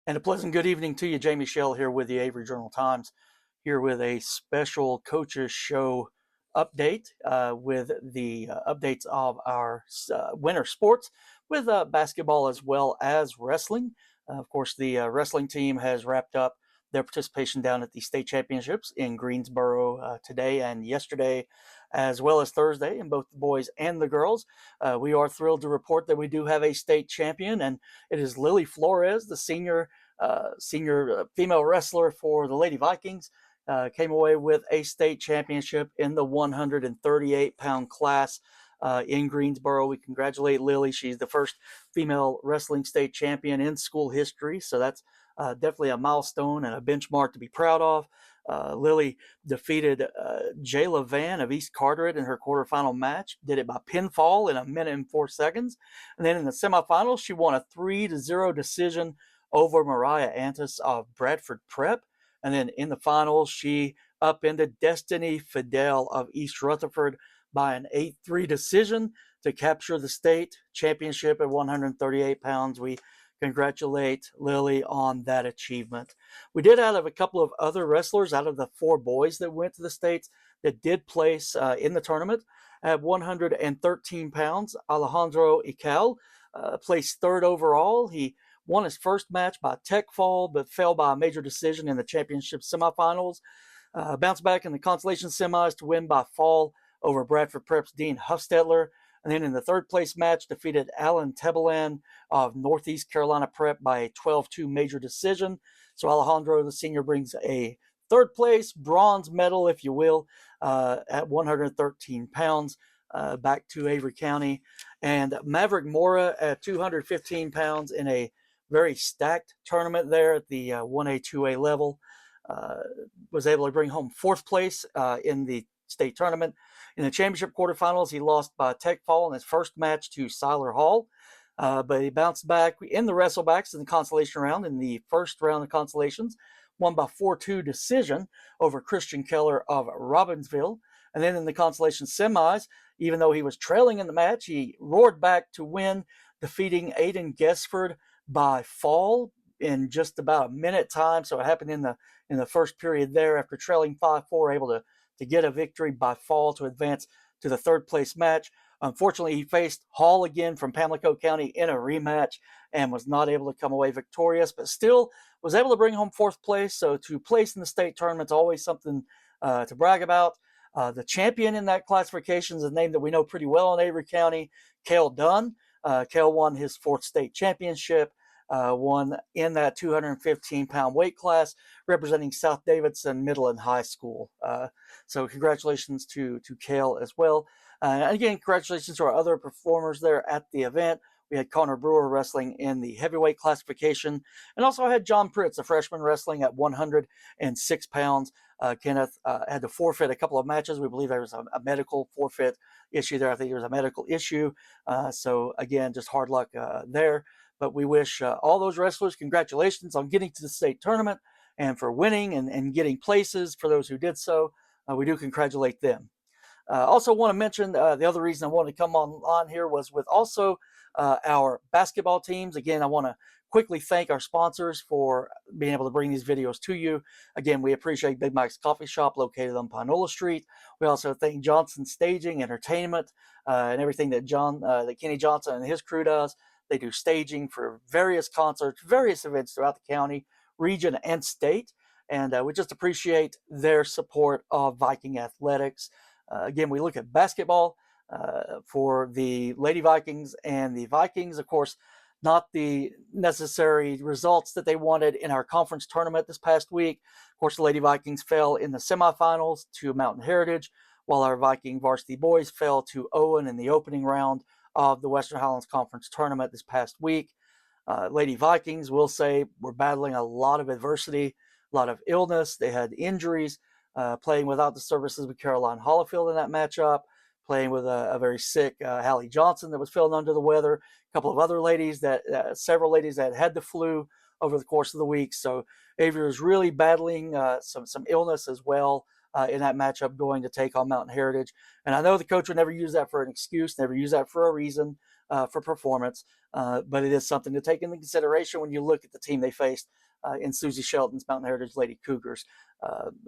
And a pleasant good evening to you. Jamie Shell here with the Avery Journal-Times, here with a special Coaches Show update with the updates of our winter sports with basketball as well as wrestling. Of course, the wrestling team has wrapped up their participation down at the state championships in Greensboro today and yesterday, as well as Thursday, in both the boys and the girls. We are thrilled to report that we do have a state champion, and it is Lily Flores, the senior female wrestler for the Lady Vikings. Came away with a state championship in the 138-pound class in Greensboro. We congratulate Lily. She's the first female wrestling state champion in school history, so that's definitely a milestone and a benchmark to be proud of. Lily defeated Jayla Van of East Carteret in her quarterfinal match, did it by pinfall in 1 minute and 4 seconds. And then in the semifinals, she won a 3-0 decision over Mariah Antis of Bradford Prep. And then in the finals, she upended Destiny Fidel of East Rutherford by an 8-3 decision to capture the state championship at 138 pounds. We congratulate Lily on that achievement. We did have a couple of other wrestlers out of the 4 boys that went to the states that did place in the tournament. At 113 pounds, Alejandro Ical placed 3rd overall. He won his first match by tech fall, but fell by a major decision in the championship semifinals. Bounced back in the consolation semis to win by fall over Bradford Prep's Dean Huffstetler. And then in the 3rd place match, defeated Alan Tebelan of Northeast Carolina Prep by a 12-2 major decision. So Alejandro, the senior, brings a 3rd place bronze medal, if you will, at 113 pounds back to Avery County. And Maverick Mora at 215 pounds in a very stacked tournament there at the 1A, 2A level, was able to bring home 4th place in the state tournament. In the championship quarterfinals, he lost by tech fall in his first match to Siler Hall, but he bounced back in the wrestlebacks in the consolation round. In the first round of consolations, won by 4-2 decision over Christian Keller of Robbinsville. And then in the consolation semis, even though he was trailing in the match, he roared back to win, defeating Aiden Gesford by fall in just about a minute time. So it happened in the first period there, after trailing 5-4, able to get a victory by fall to advance to the 3rd place match. Unfortunately, he faced Hall again from Pamlico County in a rematch and was not able to come away victorious, but still was able to bring home 4th place. So to place in the state tournament is always something to brag about. The champion in that classification is a name that we know pretty well in Avery County, Cale Dunn. Cale won his 4th state championship, won in that 215-pound weight class, representing South Davidson Middle and High School. So congratulations to Cale as well. And again, congratulations to our other performers there at the event. We had Connor Brewer wrestling in the heavyweight classification, and also had John Pritz, a freshman, wrestling at 106 pounds. Kenneth had to forfeit a couple of matches. We believe there was a medical forfeit issue there. I think there was a medical issue. So again, just hard luck there. But we wish all those wrestlers congratulations on getting to the state tournament and for winning and getting places for those who did so. We do congratulate them. Also want to mention the other reason I wanted to come on here was with also our basketball teams. Again, I want to quickly thank our sponsors for being able to bring these videos to you. Again, we appreciate Big Mike's Coffee Shop located on Pinola Street. We also thank Johnson Staging Entertainment and everything that Kenny Johnson and his crew does. They do staging for various concerts, various events throughout the county, region, and state. And we just appreciate their support of Viking athletics. Again, we look at basketball for the Lady Vikings and the Vikings. Of course, not the necessary results that they wanted in our conference tournament this past week. Of course, the Lady Vikings fell in the semifinals to Mountain Heritage, while our Viking varsity boys fell to Owen in the opening round of the Western Highlands Conference tournament this past week. Lady Vikings, will say, were battling a lot of adversity, a lot of illness. They had injuries, playing without the services of Caroline Hollifield in that matchup, playing with a very sick Hallie Johnson that was feeling under the weather, a couple of other ladies several ladies that had the flu over the course of the week. So Avery was really battling some illness as well in that matchup, going to take on Mountain Heritage. And I know the coach would never use that for an excuse, never use that for a reason. for performance, but it is something to take into consideration when you look at the team they faced in Susie Shelton's Mountain Heritage Lady Cougars.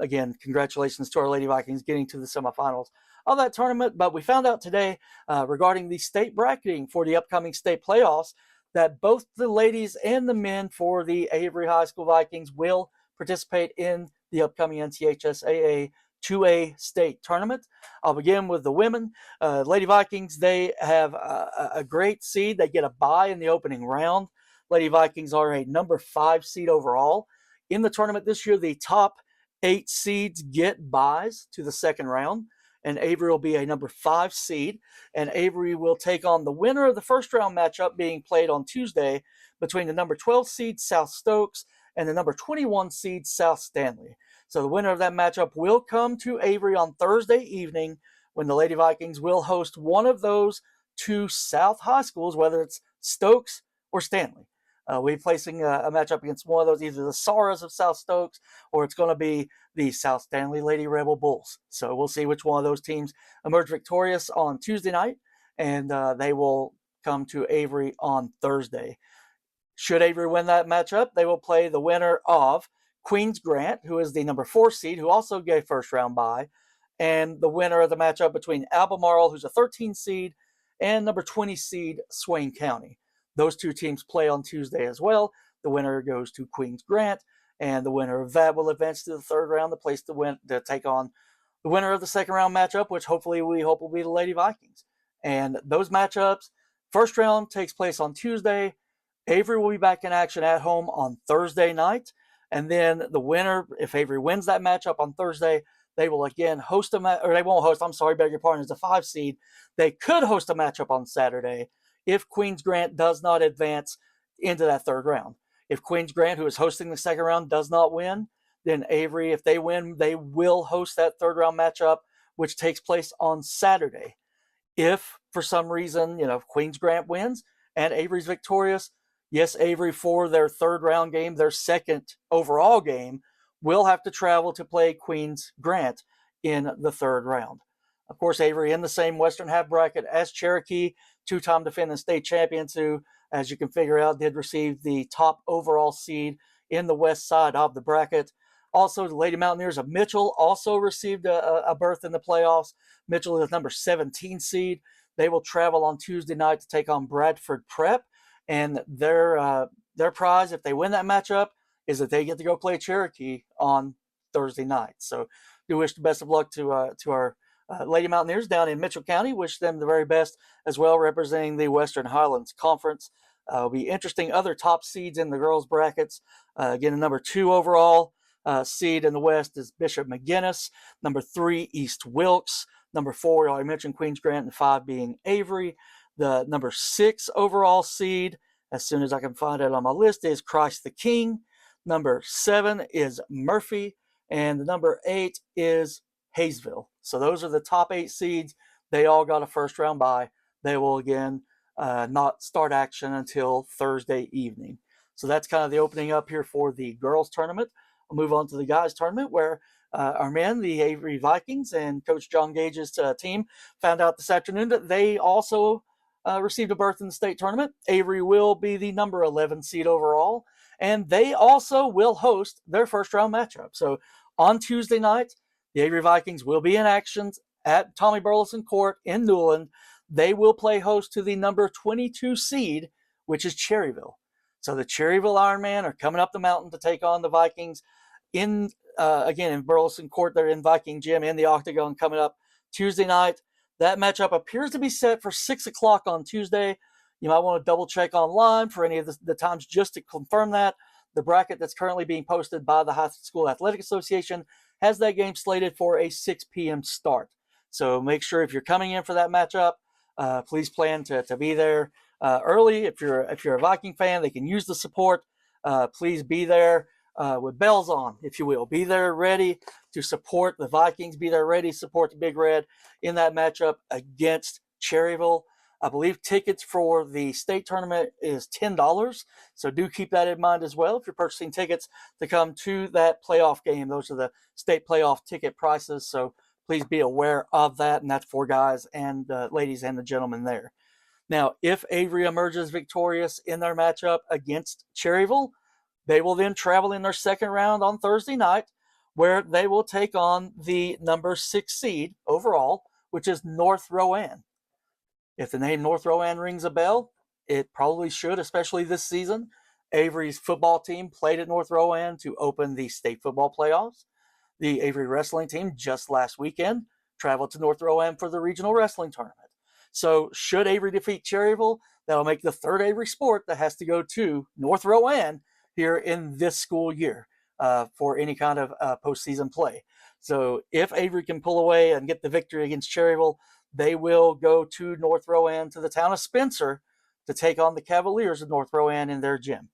Again, congratulations to our Lady Vikings getting to the semifinals of that tournament. But we found out today regarding the state bracketing for the upcoming state playoffs that both the ladies and the men for the Avery High School Vikings will participate in the upcoming NCHSAA 2A state tournament. I'll begin with the women. Lady Vikings, they have a great seed. They get a bye in the opening round. Lady Vikings are a number 5 seed overall. In the tournament this year, the top 8 seeds get byes to the second round, and Avery will be a number 5 seed, and Avery will take on the winner of the first round matchup being played on Tuesday between the number 12 seed South Stokes and the number 21 seed South Stanley. So the winner of that matchup will come to Avery on Thursday evening when the Lady Vikings will host one of those 2 South high schools, whether it's Stokes or Stanley. We'll be placing a matchup against one of those, either the Saras of South Stokes or it's going to be the South Stanley Lady Rebel Bulls. So we'll see which one of those teams emerge victorious on Tuesday night, and they will come to Avery on Thursday. Should Avery win that matchup, they will play the winner of Queens Grant, who is the number 4 seed, who also gave first round bye, and the winner of the matchup between Albemarle, who's a 13 seed, and number 20 seed Swain County. Those 2 teams play on Tuesday as well. The winner goes to Queens Grant, and the winner of that will advance to the third round, the place to take on the winner of the second round matchup, which hopefully we hope will be the Lady Vikings. And those matchups, first round takes place on Tuesday. Avery will be back in action at home on Thursday night. And then the winner, if Avery wins that matchup on Thursday, they will again host or they won't host, beg your pardon, as a 5 seed. They could host a matchup on Saturday if Queens Grant does not advance into that third round. If Queens Grant, who is hosting the second round, does not win, then Avery, if they win, they will host that third round matchup, which takes place on Saturday. If for some reason, if Queens Grant wins and Avery's victorious, yes, Avery for their third round game, their second overall game, will have to travel to play Queens Grant in the third round. Of course, Avery in the same Western half bracket as Cherokee, 2-time defending state champions who, as you can figure out, did receive the top overall seed in the west side of the bracket. Also, the Lady Mountaineers of Mitchell also received a berth in the playoffs. Mitchell is number 17 seed. They will travel on Tuesday night to take on Bradford Prep. And their prize, if they win that matchup, is that they get to go play Cherokee on Thursday night. So do wish the best of luck to our Lady Mountaineers down in Mitchell County. Wish them the very best as well, representing the Western Highlands Conference. It'll be interesting other top seeds in the girls' brackets. Again, the number 2 overall seed in the West is Bishop McGuinness. Number 3, East Wilkes. Number 4, I mentioned Queens Grant, and 5 being Avery. The number 6 overall seed, as soon as I can find it on my list, is Christ the King. Number 7 is Murphy. And the number 8 is Hayesville. So those are the top 8 seeds. They all got a first round bye. They will again not start action until Thursday evening. So that's kind of the opening up here for the girls tournament. I'll move on to the guys tournament where our men, the Avery Vikings and Coach John Gage's team, found out this afternoon that they also received a berth in the state tournament. Avery will be the number 11 seed overall, and they also will host their first round matchup. So on Tuesday night, the Avery Vikings will be in action at Tommy Burleson Court in Newland. They will play host to the number 22 seed, which is Cherryville. So the Cherryville Ironman are coming up the mountain to take on the Vikings again in Burleson Court. They're in Viking Gym in the Octagon coming up Tuesday night. That matchup appears to be set for 6 o'clock on Tuesday. You might want to double check online for any of the times just to confirm that. The bracket that's currently being posted by the High School Athletic Association has that game slated for a 6 p.m. start. So make sure if you're coming in for that matchup, please plan to be there early. If you're a Viking fan, they can use the support. Please be there with bells on, if you will. Be there ready to support the Vikings. Be there ready to support the Big Red in that matchup against Cherryville. I believe tickets for the state tournament is $10. So do keep that in mind as well if you're purchasing tickets to come to that playoff game. Those are the state playoff ticket prices. So please be aware of that. And that's for guys and ladies and the gentlemen there. Now, if Avery emerges victorious in their matchup against Cherryville, they will then travel in their second round on Thursday night, where they will take on the number 6 seed overall, which is North Rowan. If the name North Rowan rings a bell, it probably should, especially this season. Avery's football team played at North Rowan to open the state football playoffs. The Avery wrestling team just last weekend traveled to North Rowan for the regional wrestling tournament. So should Avery defeat Cherryville, that'll make the third Avery sport that has to go to North Rowan here in this school year for any kind of postseason play. So if Avery can pull away and get the victory against Cherryville, they will go to North Rowan, to the town of Spencer, to take on the Cavaliers of North Rowan in their gym.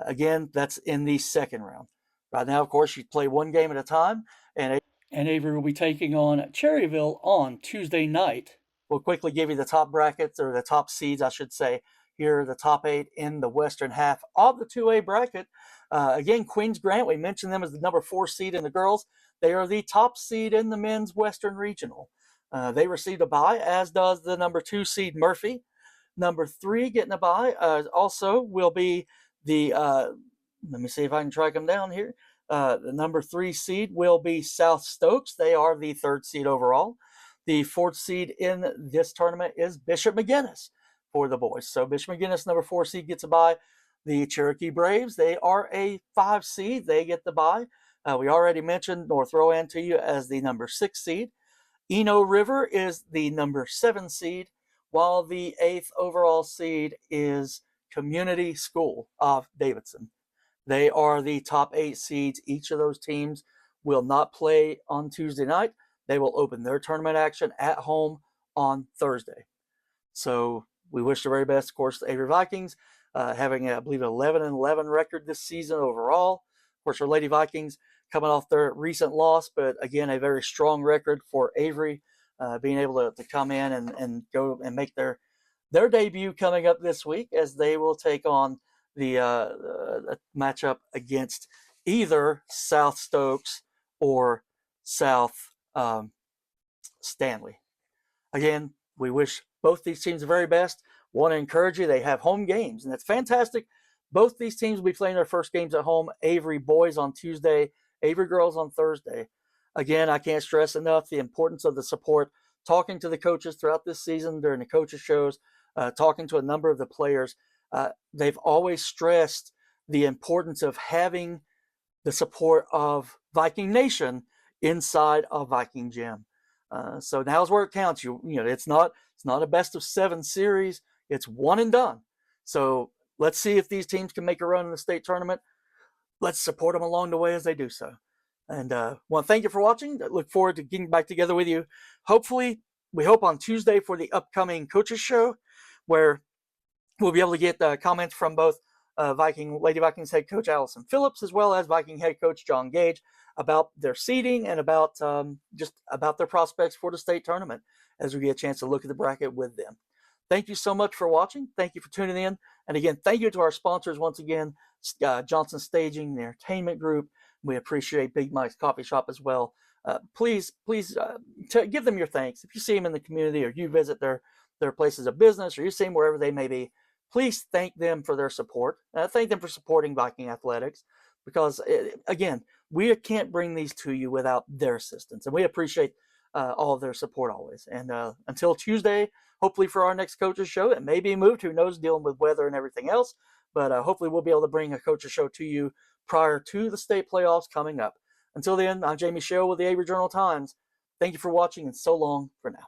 Again, that's in the second round. Right now, of course, you play one game at a time, and Avery will be taking on Cherryville on Tuesday night. We'll quickly give you the top brackets, or the top seeds, I should say. Here are the top 8 in the western half of the 2A bracket. Again, Queens Grant, we mentioned them as the number 4 seed in the girls. They are the top seed in the men's Western Regional. They received a bye, as does the number 2 seed Murphy. Number 3 getting a bye also will be the, let me see if I can track them down here. The number 3 seed will be South Stokes. They are the 3rd seed overall. The 4th seed in this tournament is Bishop McGinnis for the boys. So Bishop McGinnis, number 4 seed, gets a bye. The Cherokee Braves, they are a 5 seed. They get the bye. We already mentioned North Rowan to you as the number 6 seed. Eno River is the number 7 seed, while the 8th overall seed is Community School of Davidson. They are the top 8 seeds. Each of those teams will not play on Tuesday night. They will open their tournament action at home on Thursday. So we wish the very best, of course, the Avery Vikings, having, I believe, an 11-11 record this season overall. Of course, our Lady Vikings coming off their recent loss, but again, a very strong record for Avery, being able to come in and go and make their debut coming up this week, as they will take on the matchup against either South Stokes or South Stanley. Again, we wish both these teams the very best. Want to encourage you, they have home games, and that's fantastic. Both these teams will be playing their first games at home. Avery boys on Tuesday, Avery girls on Thursday. Again, I can't stress enough the importance of the support. Talking to the coaches throughout this season during the coaches shows, talking to a number of the players, they've always stressed the importance of having the support of Viking Nation inside of Viking Gym. So now's where it counts. You know, it's not a best of 7 series. It's one and done. So let's see if these teams can make a run in the state tournament. Let's support them along the way as they do so. And want to thank you for watching. I look forward to getting back together with you. Hopefully, we hope on Tuesday for the upcoming coaches show, where we'll be able to get comments from both Lady Vikings head coach Allison Phillips, as well as Viking head coach John Gage, about their seeding and about just about their prospects for the state tournament, as we get a chance to look at the bracket with them. Thank you so much for watching. Thank you for tuning in. And again, thank you to our sponsors once again, Johnson Staging, the entertainment group. We appreciate Big Mike's Coffee Shop as well. Please give them your thanks. If you see them in the community, or you visit their places of business, or you see them wherever they may be, please thank them for their support. Thank them for supporting Viking athletics, because again, we can't bring these to you without their assistance, and we appreciate all of their support always. And until Tuesday, hopefully for our next coaches show, it may be moved, who knows, dealing with weather and everything else, but hopefully we'll be able to bring a coaches show to you prior to the state playoffs coming up. Until then, I'm Jamie Shell with the Avery Journal-Times. Thank you for watching, and so long for now.